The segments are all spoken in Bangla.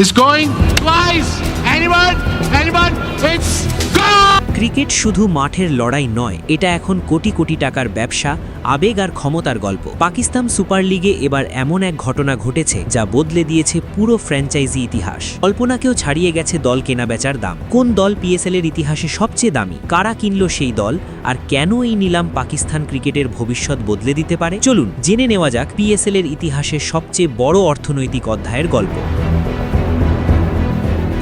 It's going twice. Anyone? It's gone. Cricket শুধু মাঠের লড়াই নয়, এটা এখন কোটি কোটি টাকার ব্যবসা, আবেগ আর ক্ষমতার গল্প। পাকিস্তান সুপার লিগে এবার এমন এক ঘটনা ঘটেছে যা বদলে দিয়েছে পুরো ফ্র্যাঞ্চাইজি ইতিহাস। কল্পনাকেও ছাড়িয়ে গেছে দল কেনাবেচার দাম। কোন দল পিএসএল এর ইতিহাসে সবচেয়ে দামি, কারা কিনল সেই দল, আর কেন এই নিলাম পাকিস্তান ক্রিকেটের ভবিষ্যৎ বদলে দিতে পারে? চলুন জেনে নেওয়া যাক পিএসএল এর ইতিহাসের সবচেয়ে বড় অর্থনৈতিক অধ্যায়ের গল্প।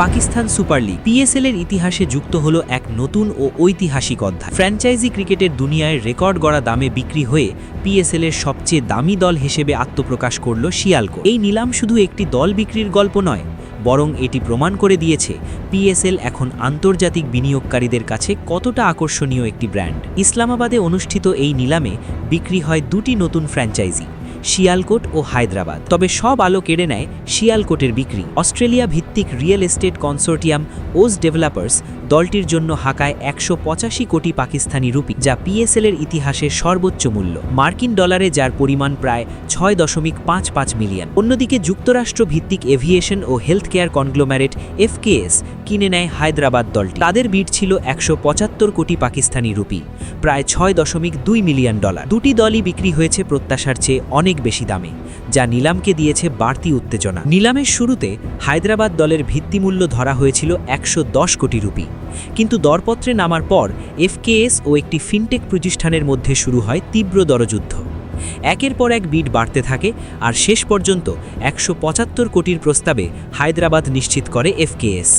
পাকিস্তান সুপার লিগ পিএসএল এর ইতিহাসে যুক্ত হলো এক নতুন ও ঐতিহাসিক অধ্যায়। ফ্র্যাঞ্চাইজি ক্রিকেটের দুনিয়ায় রেকর্ড গড়া দামে বিক্রি হয়ে পিএসএল এর সবচেয়ে দামি দল হিসেবে আত্মপ্রকাশ করল শিয়ালকোট। এই নিলাম শুধু একটি দল বিক্রির গল্প নয়, বরং এটি প্রমাণ করে দিয়েছে পিএসএল এখন আন্তর্জাতিক বিনিয়োগকারীদের কাছে কতটা আকর্ষণীয় একটি ব্র্যান্ড। ইসলামাবাদে অনুষ্ঠিত এই নিলামে বিক্রি হয় দুটি নতুন ফ্র্যাঞ্চাইজি, শিয়ালকোট ও হায়দ্রাবাদ। তবে সব আলো কেড়ে নেয় শিয়ালকোটের বিক্রি। অস্ট্রেলিয়া ভিত্তিক রিয়েল এস্টেট কনসোর্টিয়াম ওজ ডেভেলপার্স দলটির জন্য হাঁকায় 185 কোটি পাকিস্তানি রুপি, যা পিএসএল এর ইতিহাসের সর্বোচ্চ মূল্য, মার্কিন ডলারে যার পরিমাণ প্রায় 6.55 মিলিয়ন। অন্যদিকে যুক্তরাষ্ট্র ভিত্তিক এভিয়েশন ও হেলথ কেয়ার কনগ্লোমারেট এফকেএস কিনে নেয় হায়দ্রাবাদ দলটি। তাদের বিড ছিল 175 কোটি পাকিস্তানি রুপি, প্রায় 6.2 মিলিয়ন ডলার। দুটি দলই বিক্রি হয়েছে প্রত্যাশার চেয়ে অনেক বেশি দামে, যা নিলামকে দিয়েছে বাড়তি উত্তেজনা। নিলামের শুরুতে হায়দ্রাবাদ দলের ভিত্তিমূল্য ধরা হয়েছিল 110 কোটি রুপি, কিন্তু দরপত্রে নামার পর এফকেএস ও একটি ফিনটেক প্রতিষ্ঠানের মধ্যে শুরু হয় তীব্র দরযুদ্ধ। একের পর এক বিড বাড়তে থাকে, আর শেষ পর্যন্ত 175 কোটির প্রস্তাবে হায়দ্রাবাদ নিশ্চিত করে এফকেএস।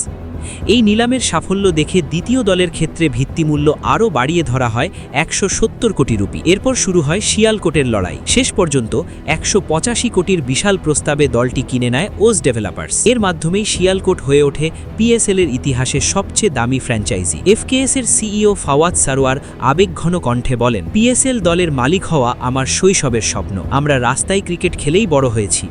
এই নিলামের সাফল্য দেখে দ্বিতীয় দলের ক্ষেত্রে ভিত্তিমূল্য আরও বাড়িয়ে ধরা হয় 170 কোটি রুপি। এরপর শুরু হয় শিয়ালকোটের লড়াই। শেষ পর্যন্ত 185 কোটির বিশাল প্রস্তাবে দলটি কিনে নেয় ওজ ডেভেলপার্স। এর মাধ্যমেই শিয়ালকোট হয়ে ওঠে পিএসএল এর ইতিহাসের সবচেয়ে দামি ফ্র্যাঞ্চাইজি। এফকেএস এর সিইও ফাওয়াদ সারোয়ার আবেগঘন কণ্ঠে বলেন, পিএসএল দলের মালিক হওয়া আমার শৈশবের স্বপ্ন। আমরা রাস্তায় ক্রিকেট খেলেই বড় হয়েছি।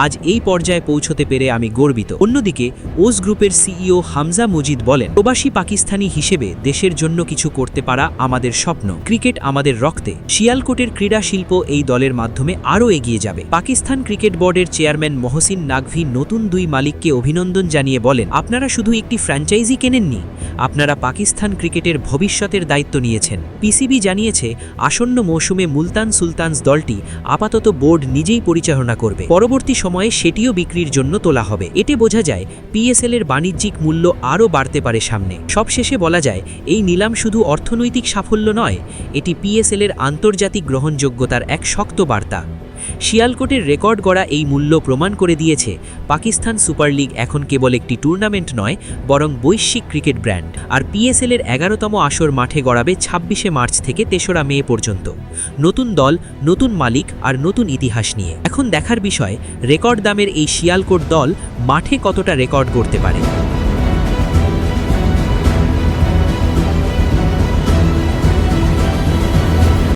আজ এই পর্যায়ে পৌঁছতে পেরে আমি গর্বিত। অন্যদিকে ওজ গ্রুপের সিইও হামজা মজিদ বলেন, প্রবাসী পাকিস্তানি হিসেবে দেশের জন্য কিছু করতে পারা আমাদের স্বপ্ন। ক্রিকেট আমাদের রক্তে। শিয়ালকোটের ক্রীড়া শিল্প এই দলের মাধ্যমে আরও এগিয়ে যাবে। পাকিস্তান ক্রিকেট বোর্ডের চেয়ারম্যান মহসিন নাকভি নতুন দুই মালিককে অভিনন্দন জানিয়ে বলেন, আপনারা শুধু একটি ফ্র্যাঞ্চাইজি কেনেননি, আপনারা পাকিস্তান ক্রিকেটের ভবিষ্যতের দায়িত্ব নিয়েছেন। পিসিবি জানিয়েছে আসন্ন মৌসুমে মুলতান সুলতানস দলটি আপাতত বোর্ড নিজেই পরিচালনা করবে। পরবর্তী সময়ে সেটিও বিক্রির জন্য তোলা হবে। এতে বোঝা যায় পিএসএল এর বাণিজ্যিক মূল্য আরও বাড়তে পারে সামনে। সবশেষে বলা যায়, এই নিলাম শুধু অর্থনৈতিক সাফল্য নয়, এটি পিএসএল এর আন্তর্জাতিক গ্রহণযোগ্যতার এক শক্ত বার্তা। শিয়ালকোটের রেকর্ড গড়া এই মূল্য প্রমাণ করে দিয়েছে পাকিস্তান সুপার লিগ এখন কেবল একটি টুর্নামেন্ট নয়, বরং বৈশ্বিক ক্রিকেট ব্র্যান্ড। আর পিএসএল এর 11তম আসর মাঠে গড়াবে 26শে মার্চ থেকে 3রা মে পর্যন্ত, নতুন দল, নতুন মালিক আর নতুন ইতিহাস নিয়ে। এখন দেখার বিষয়, রেকর্ড দামের এই শিয়ালকোট দল মাঠে কতটা রেকর্ড করতে পারে।